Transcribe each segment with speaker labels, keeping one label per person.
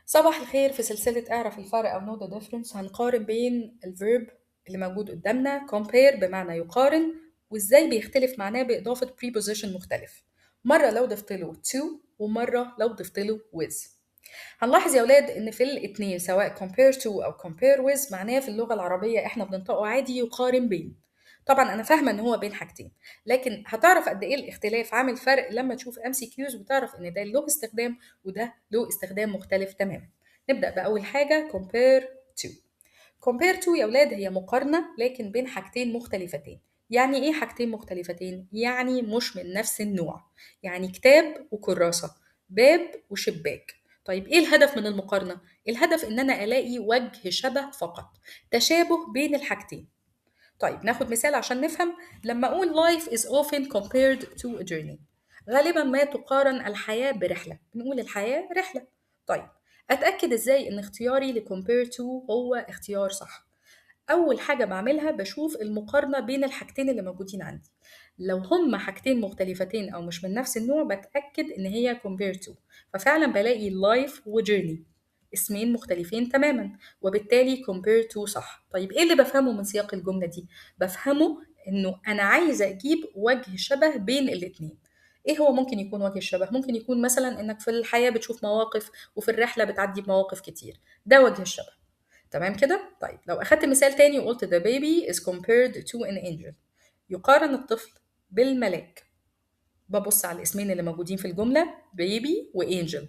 Speaker 1: صباح الخير. في سلسلة اعرف الفرق أو know the difference هنقارن بين الفيرب اللي موجود قدامنا compare بمعنى يقارن، وازاي بيختلف معناه بإضافة preposition مختلف، مرة لو ضفت له to ومرة لو ضفت له with. هنلاحظ يا أولاد إن في الاتنين سواء compare to أو compare with معناه في اللغة العربية إحنا بننطقه عادي يقارن بين. طبعا أنا فاهمة إن هو بين حاجتين، لكن هتعرف قد إيه الاختلاف عامل فرق لما تشوف MCQs وتعرف إن ده له استخدام وده له استخدام مختلف تماما. نبدأ بأول حاجة compare to. compare to يا أولاد هي مقارنة لكن بين حاجتين مختلفتين. يعني إيه حاجتين مختلفتين؟ يعني مش من نفس النوع. يعني كتاب وكراسة، باب وشباك. طيب إيه الهدف من المقارنة؟ الهدف إن أنا ألاقي وجه شبه فقط، تشابه بين الحاجتين. طيب ناخد مثال عشان نفهم. لما أقول life is often compared to a journey، غالبا ما تقارن الحياة برحلة، بنقول الحياة رحلة. طيب أتأكد إزاي إن اختياري ل compare to هو اختيار صح؟ أول حاجة بعملها بشوف المقارنة بين الحاجتين اللي موجودين عندي. لو هما حاجتين مختلفتين أو مش من نفس النوع بتأكد إن هي compare to، ففعلا بلاقي life و journey اسمين مختلفين تماما، وبالتالي compare to صح. طيب إيه اللي بفهمه من سياق الجملة دي؟ بفهمه إنه أنا عايزة أجيب وجه شبه بين الاتنين. إيه هو ممكن يكون وجه الشبه؟ ممكن يكون مثلا إنك في الحياة بتشوف مواقف وفي الرحلة بتعدي بمواقف كتير، ده وجه الشبه. تمام كده؟ طيب لو أخدت مثال تاني وقلت the baby is compared to an angel، يقارن الطفل بالملاك. ببص على الاسمين اللي موجودين في الجملة baby وangel،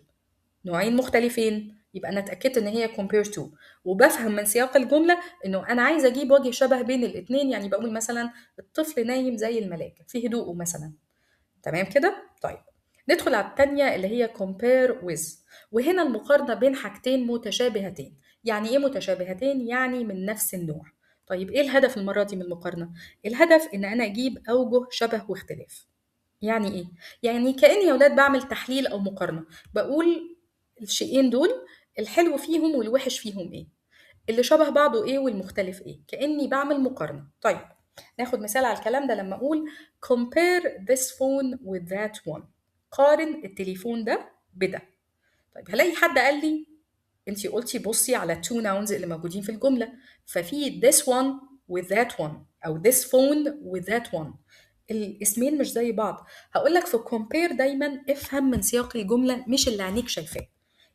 Speaker 1: نوعين مختلفين، يبقى أنا اتأكدت إن هي compare to. وبفهم من سياق الجملة إنه أنا عايزة أجيب وجه شبه بين الاتنين، يعني بقول مثلا الطفل نايم زي الملاك في هدوءه مثلا. تمام كده؟ طيب ندخل على التانية اللي هي compare with، وهنا المقارنة بين حاجتين متشابهتين. يعني إيه متشابهتين؟ يعني من نفس النوع. طيب إيه الهدف المرة دي من المقارنة؟ الهدف إن أنا أجيب أوجه شبه واختلاف. يعني إيه؟ يعني كأني يا ولاد بعمل تحليل أو مقارنة، بقول الشيئين دول الحلو فيهم والوحش فيهم إيه، اللي شبه بعضه إيه والمختلف إيه، كأني بعمل مقارنة. طيب ناخد مثال على الكلام ده لما أقول compare this phone with that one، قارن التليفون ده بده. طيب هلاقي حد قال لي انتي قلتي بصي على two nouns اللي موجودين في الجملة، ففي this one with that one أو this phone with that one، الاسمين مش زي بعض. هقول لك في compare دايما افهم من سياق الجملة مش اللي عينيك شايفاه.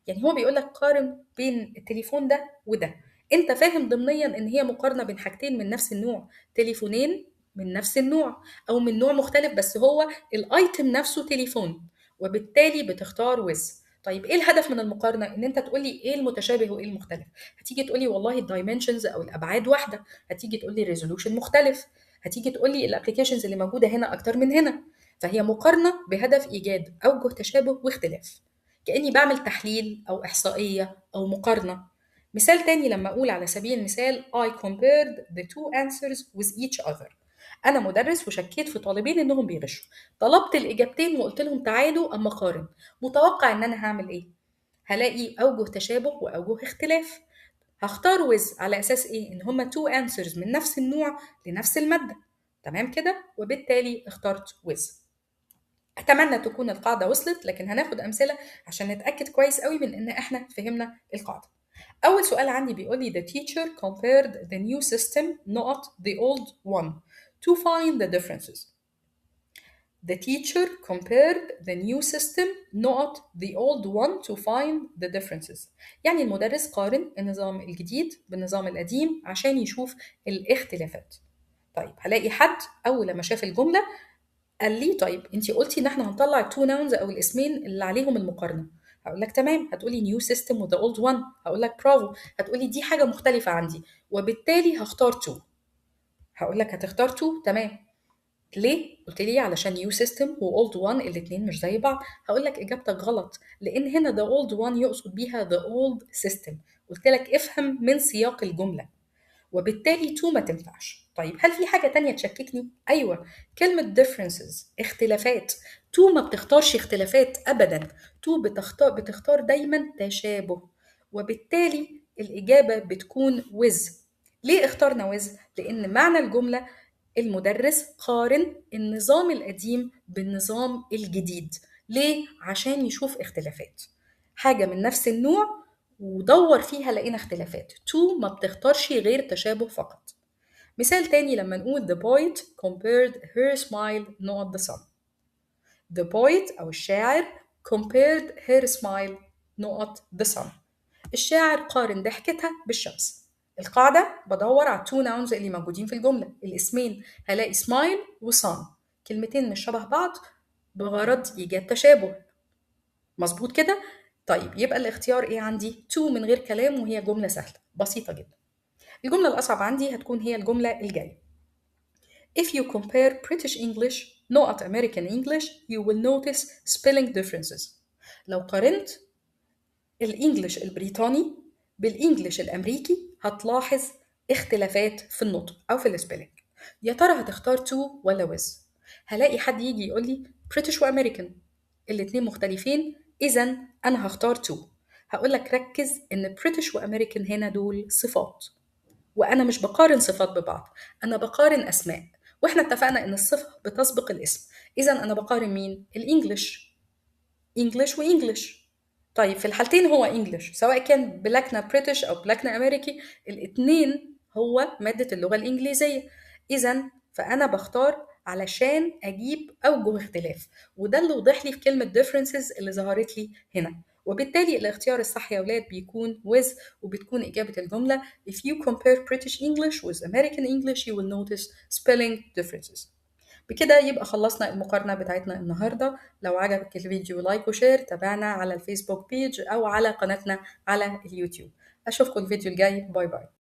Speaker 1: يعني هو بيقول لك قارن بين التليفون ده وده، انت فاهم ضمنيا ان هي مقارنة بين حاجتين من نفس النوع، تليفونين من نفس النوع او من نوع مختلف بس هو الايتم نفسه تليفون، وبالتالي بتختار with. طيب ايه الهدف من المقارنه؟ ان انت تقولي ايه المتشابه وايه المختلف. هتيجي تقولي والله الدايمنشنز او الابعاد واحده، هتيجي تقولي الريزولوشن مختلف، هتيجي تقولي الابلكيشنز اللي موجوده هنا اكتر من هنا. فهي مقارنه بهدف ايجاد اوجه تشابه واختلاف، كاني بعمل تحليل او احصائيه او مقارنه. مثال تاني لما اقول على سبيل المثال I compared the two answers with each other، انا مدرس وشكيت في طالبين انهم بيغشوا، طلبت الاجابتين وقلت لهم تعالوا اما قارن. متوقع ان انا هعمل ايه؟ هلاقي اوجه تشابه واوجه اختلاف. هختار with على اساس ايه؟ ان هما two answers من نفس النوع لنفس المادة. تمام كده؟ وبالتالي اخترت with. اتمنى تكون القاعدة وصلت، لكن هناخد امثلة عشان نتأكد كويس قوي من ان احنا فهمنا القاعدة. اول سؤال عندي بيقول لي the teacher compared the new system not the old one to find the differences. The teacher compared the new system not the old one to find the differences. يعني المدرس قارن النظام الجديد بالنظام القديم عشان يشوف الاختلافات. طيب هلاقي حد أول لما شاف الجملة قال لي طيب انتي قلتي ان احنا هنطلع التو ناونز او الاسمين اللي عليهم المقارنة. هقول لك تمام. هتقولي نيو سيستم وذا اولد وان، هقول لك برافو. هتقولي دي حاجة مختلفة عندي وبالتالي هختار تو. هقول لك هتختار تو، تمام. ليه؟ قلت لي علشان نيو سيستم واولد وان الاتنين مش زي بعض. هقول لك اجابتك غلط، لان هنا ذا اولد وان يقصد بيها ذا اولد سيستم. قلت لك افهم من سياق الجمله، وبالتالي تو ما تنفعش. طيب هل في حاجه تانية تشككني؟ ايوه، كلمه differences اختلافات. تو ما بتختارش اختلافات ابدا، تو بتختار دايما تشابه، وبالتالي الاجابه بتكون with. ليه اخترنا with؟ لان معنى الجمله المدرس قارن النظام القديم بالنظام الجديد. ليه؟ عشان يشوف اختلافات، حاجة من نفس النوع ودور فيها لقينا اختلافات. to ما بتختارش غير تشابه فقط. مثال تاني لما نقول the poet compared her smile not the sun. The poet أو الشاعر compared her smile not the sun. الشاعر قارن ضحكتها بالشمس. القاعدة بدور على التو ناونز اللي موجودين في الجملة، الاسمين هلاقي smile و sun، كلمتين مش شبه بعض بغرض إيجاد تشابه. مظبوط كده؟ طيب يبقى الاختيار ايه عندي؟ to من غير كلام، وهي جملة سهلة بسيطة جدا. الجملة الأصعب عندي هتكون هي الجملة الجاية. If you compare British English not American English, you will notice spelling differences. لو قارنت الإنجليش البريطاني بالإنجليش الأمريكي هتلاحظ اختلافات في النطق أو في السبيلنج. يا ترى هتختار to ولا with؟ هلاقي حد يجي يقول لي British وأمريكان الاتنين مختلفين، إذا أنا هختار to. هقول لك ركز إن British وأمريكان هنا دول صفات، وأنا مش بقارن صفات ببعض، أنا بقارن أسماء، وإحنا اتفقنا إن الصفة بتسبق الاسم. إذا أنا بقارن مين؟ الإنجليش، إنجليش وإنجليش. طيب في الحالتين هو إنجليش، سواء كان بلكنة بريتش أو بلكنة أمريكي، الاتنين هو مادة اللغة الإنجليزية. إذا فأنا بختار علشان أجيب أوجه اختلاف، وده اللي وضح لي في كلمة differences اللي ظهرت لي هنا. وبالتالي الاختيار الصح يا ولاد بيكون with، وبتكون إجابة الجملة if you compare British English with American English you will notice spelling differences. بكده يبقى خلصنا المقارنة بتاعتنا النهاردة. لو عجبك الفيديو لايك وشير، تابعنا على الفيسبوك بيج أو على قناتنا على اليوتيوب. أشوفكم الفيديو الجاي، باي باي.